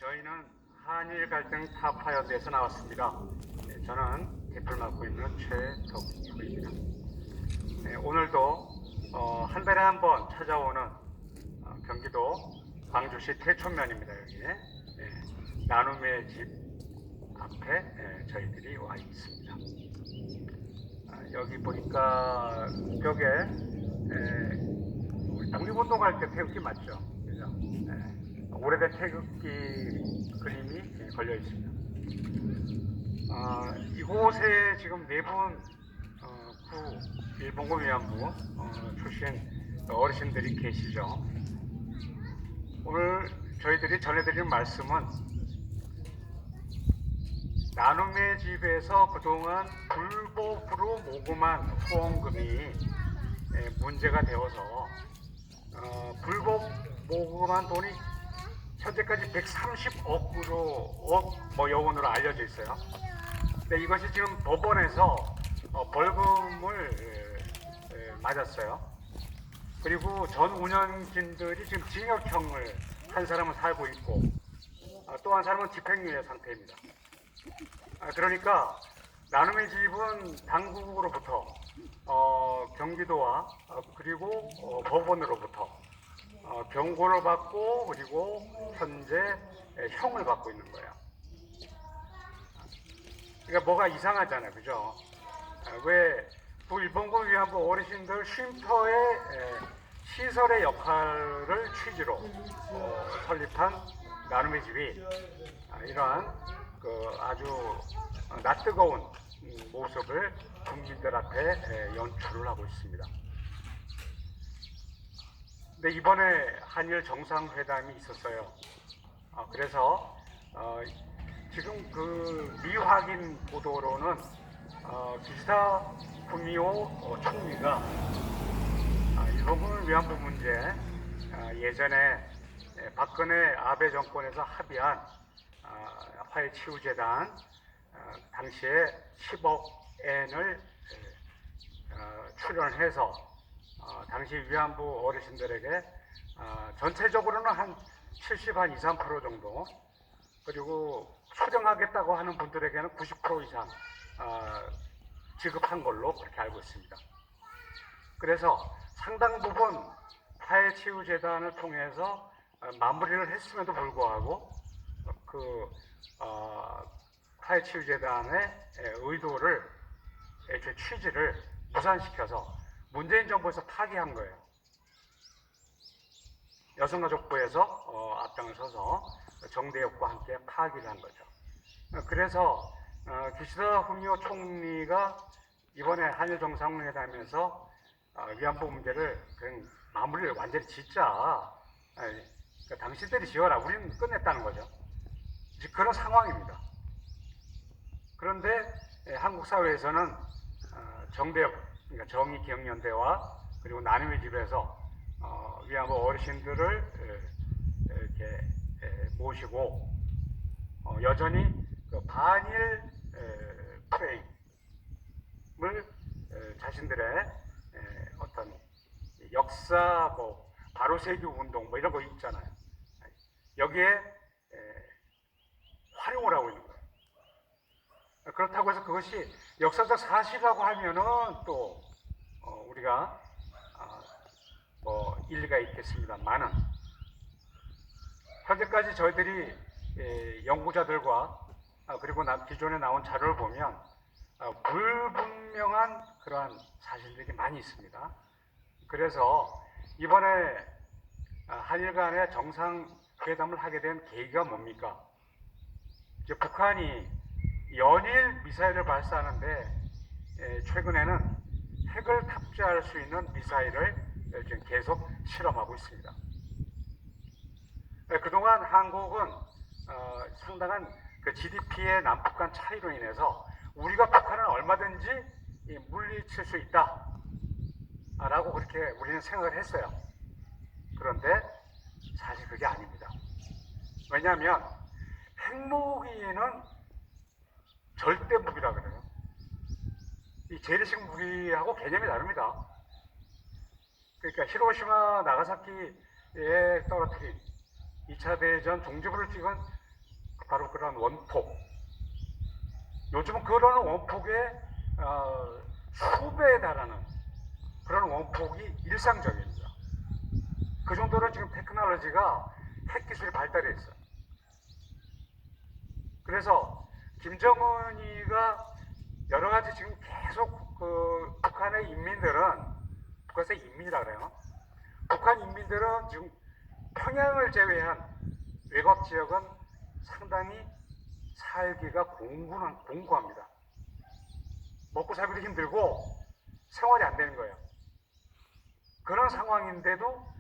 저희는 한일 갈등 타파연대에서 나왔습니다. 저는 대표를 맡고 있는 최덕구입니다. 오늘도 한 달에 한 번 찾아오는 경기도 광주시 태촌면입니다. 여기에 나눔의 집 앞에 저희들이 와 있습니다. 여기 보니까 벽에 우리 독립운동할 때 태극기 맞죠? 그죠? 오래된 태극기 그림이 걸려 있습니다. 이곳에 지금 네 분 구 일본군 위안부 출신 어르신들이 계시죠. 오늘 저희들이 전해드리는 말씀은 나눔의 집에서 그동안 불법으로 모금한 후원금이 문제가 되어서 불법 모금한 돈이 현재까지 130억으로 여원으로 알려져 있어요. 근데 이것이 지금 법원에서 벌금을 맞았어요. 그리고 전 운영진들이 지금 징역형을 한 사람은 살고 있고 또 한 사람은 집행유예 상태입니다. 그러니까 나눔의 집은 당국으로부터 경기도와 그리고 법원으로부터 경고를 받고 그리고 현재 형을 받고 있는 거예요. 그러니까 뭐가 이상하잖아요, 그죠? 왜 일본군 위안부 어르신들 쉼터의 시설의 역할을 취지로 설립한 나눔의 집이 이러한 아주 낯뜨거운 모습을 국민들 앞에 연출을 하고 있습니다. 근데 이번에 한일 정상회담이 있었어요. 그래서 지금 그 미확인 보도로는 기시다 후미오 총리가 일본군 위안부 문제 예전에 박근혜 아베 정권에서 합의한 화해치유재단 당시에 10억 엔을 출연해서 당시 위안부 어르신들에게 전체적으로는 한 70, 한 2, 3% 정도, 그리고 수령하겠다고 하는 분들에게는 90% 이상 지급한 걸로 그렇게 알고 있습니다. 그래서 상당 부분 화해치유재단을 통해서 마무리를 했음에도 불구하고 그 화해치유재단의 의도를 애초에 취지를 무산시켜서 문재인 정부에서 파기한 거예요. 여성가족부에서 앞장을 서서 정대협과 함께 파기를 한 거죠. 그래서 기시다 후미오 총리가 이번에 한일 정상회담에서 위안부 문제를 그냥 마무리를 완전히 짓자. 그러니까 당신들이 지어라. 우리는 끝냈다는 거죠. 그런 상황입니다. 그런데 한국 사회에서는 정대협, 그러니까 정의기억연대와 그리고 나눔의 집에서 위안부 어르신들을 이렇게 모시고 여전히 그 반일 프레임을 자신들의 어떤 역사 바로세기 운동 이런 거 있잖아요. 여기에 활용을 하고 있는 거예요. 그렇다고 해서 그것이 역사적 사실이라고 하면은 또 우리가 일리가 있겠습니다만은 현재까지 저희들이 연구자들과 그리고 기존에 나온 자료를 보면 불분명한 그러한 사실들이 많이 있습니다. 그래서 이번에 한일 간의 정상회담을 하게 된 계기가 뭡니까? 이제 북한이 연일 미사일을 발사하는데 최근에는 핵을 탑재할 수 있는 미사일을 지금 계속 실험하고 있습니다. 그동안 한국은 상당한 그 GDP의 남북 간 차이로 인해서 우리가 북한을 얼마든지 물리칠 수 있다 라고 그렇게 우리는 생각을 했어요. 그런데 사실 그게 아닙니다. 왜냐하면 핵무기는 절대 무기라 그래요. 이 재래식 무기하고 개념이 다릅니다. 그러니까 히로시마 나가사키에 떨어뜨린 2차 대전 종지부를 찍은 바로 그런 원폭. 요즘은 그런 원폭의 수배에 달하는 그런 원폭이 일상적입니다. 그 정도로 지금 테크놀로지가 핵 기술이 발달해 있어요. 그래서 김정은이가 여러 가지 지금 계속 북한의 인민들은, 북한의 인민이라 그래요. 북한 인민들은 지금 평양을 제외한 외곽 지역은 상당히 살기가 공고합니다. 먹고 살기도 힘들고 생활이 안 되는 거예요. 그런 상황인데도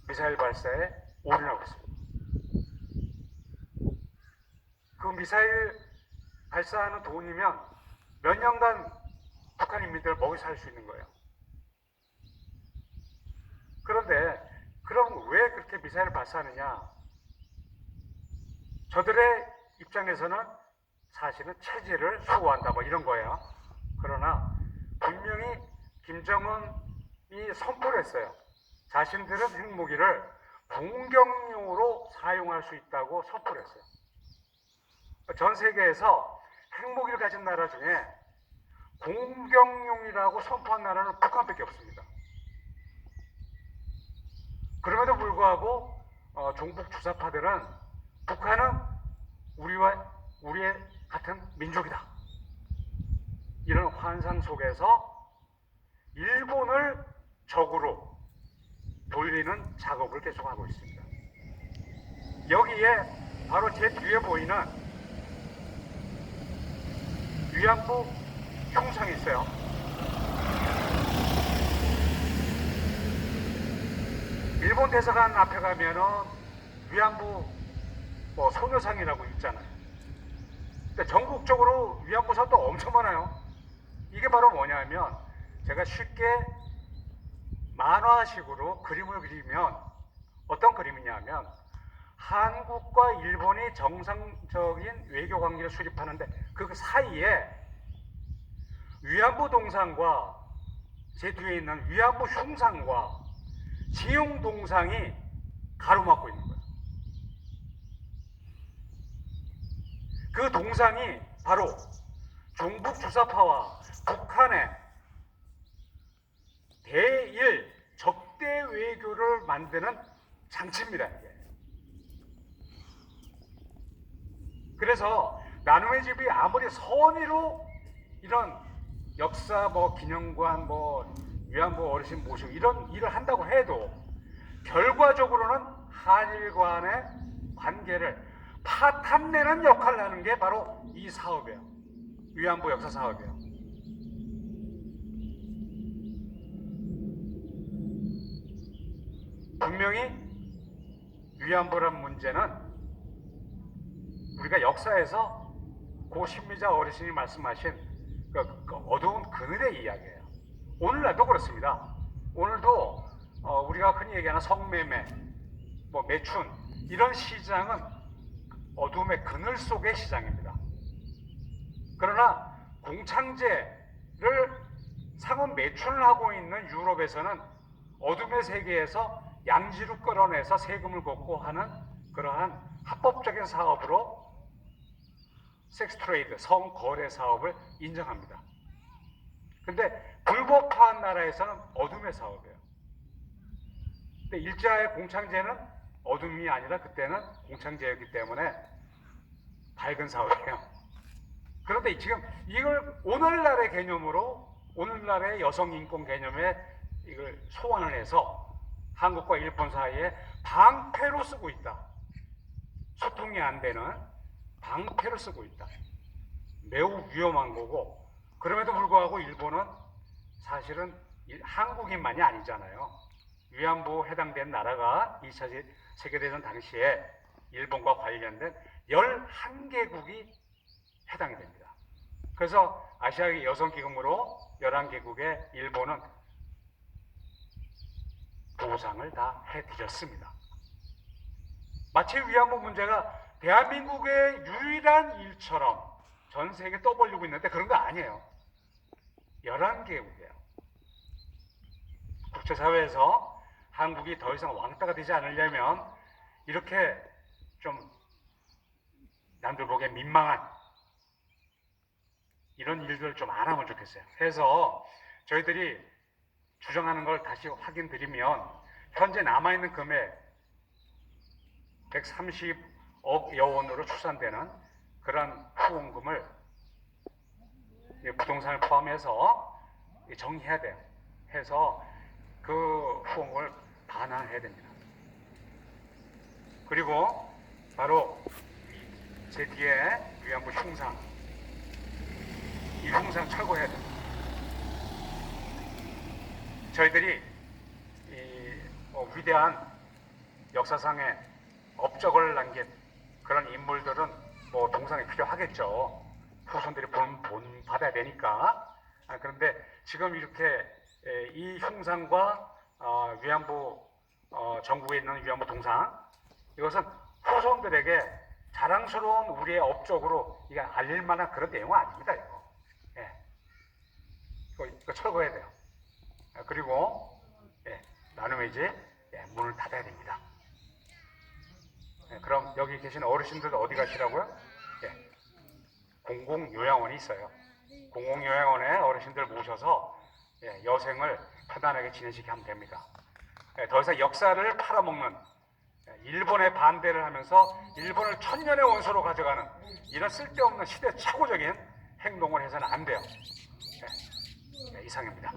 미사일 발사에 올인하고 있습니다. 그 미사일 발사하는 돈이면 몇 년간 북한 인민들을 먹이 살 수 있는 거예요. 그런데 그럼 왜 그렇게 미사일을 발사하느냐? 저들의 입장에서는 사실은 체질을 수호한다 뭐 이런 거예요. 그러나 분명히 김정은이 선포를 했어요. 자신들은 핵무기를 공격용으로 사용할 수 있다고 선포를 했어요. 전 세계에서 핵무기를 가진 나라 중에 공격용이라고 선포한 나라는 북한밖에 없습니다. 그럼에도 불구하고 종북 주사파들은 북한은 우리의 같은 민족이다. 이런 환상 속에서 일본을 적으로 돌리는 작업을 계속하고 있습니다. 여기에 바로 제 뒤에 보이는 위안부 흉상이 있어요. 일본 대사관 앞에 가면은 위안부 소녀상이라고 있잖아요. 근데 전국적으로 위안부 사도 엄청 많아요. 이게 바로 뭐냐면 제가 쉽게 만화식으로 그림을 그리면 어떤 그림이냐면 한국과 일본이 정상적인 외교 관계를 수립하는데 그 사이에 위안부 동상과 제 뒤에 있는 위안부 흉상과 지용 동상이 가로막고 있는 거예요. 그 동상이 바로 종북 주사파와 북한의 대일 적대 외교를 만드는 장치입니다. 이게. 그래서 나눔의 집이 아무리 선의로 이런 역사 기념관 위안부 어르신 모시고 이런 일을 한다고 해도 결과적으로는 한일 간의 관계를 파탄내는 역할을 하는 게 바로 이 사업이에요. 위안부 역사 사업이에요. 분명히 위안부란 문제는 우리가 역사에서 고 신미자 어르신이 말씀하신 그 어두운 그늘의 이야기예요. 오늘날도 그렇습니다. 오늘도 우리가 흔히 얘기하는 성매매, 매춘 이런 시장은 어둠의 그늘 속의 시장입니다. 그러나 공창제를 상업 매춘을 하고 있는 유럽에서는 어둠의 세계에서 양지로 끌어내서 세금을 걷고 하는 그러한 합법적인 사업으로 섹스 트레이드, 성거래 사업을 인정합니다. 근데 불법화한 나라에서는 어둠의 사업이에요. 근데 일제의 공창제는 어둠이 아니라 그때는 공창제였기 때문에 밝은 사업이에요. 그런데 지금 이걸 오늘날의 개념으로, 오늘날의 여성 인권 개념에 이걸 소환을 해서 한국과 일본 사이에 방패로 쓰고 있다. 소통이 안 되는 방패로 쓰고 있다. 매우 위험한 거고, 그럼에도 불구하고 일본은 사실은 한국인만이 아니잖아요. 위안부 해당된 나라가 2차 세계대전 당시에 일본과 관련된 11개국이 해당이 됩니다. 그래서 아시아 여성기금으로 11개국의 일본은 보상을 다 해드렸습니다. 마치 위안부 문제가 대한민국의 유일한 일처럼 전 세계에 떠벌리고 있는데 그런 거 아니에요. 11개국이에요. 국제사회에서 한국이 더 이상 왕따가 되지 않으려면 이렇게 좀 남들 보기에 민망한 이런 일들 좀 안 하면 좋겠어요. 그래서 저희들이 주장하는 걸 다시 확인드리면 현재 남아있는 금액 130억여 원으로 추산되는 그런 후원금을 부동산을 포함해서 정리해야 돼요. 해서 그 후원금을 반환해야 됩니다. 그리고 바로 제 뒤에 위안부 흉상, 이 흉상 철거해야 됩니다. 저희들이 위대한 역사상의 업적을 남긴 그런 인물들은 동상이 필요하겠죠. 후손들이 본 받아야 되니까. 그런데 지금 이렇게 이 흉상과 위안부 전국에 있는 위안부 동상, 이것은 후손들에게 자랑스러운 우리의 업적으로 이게 알릴 만한 그런 내용은 아닙니다. 이거. 예. 이거 철거해야 돼요. 그리고 나누면 이제 문을 닫아야 됩니다. 그럼 여기 계신 어르신들 어디 가시라고요? 공공요양원이 있어요. 공공요양원에 어르신들 모셔서 여생을 편안하게 지내시게 하면 됩니다. 더 이상 역사를 팔아먹는, 일본에 반대를 하면서 일본을 천년의 원수로 가져가는 이런 쓸데없는 시대 착오적인 행동을 해서는 안 돼요. 이상입니다.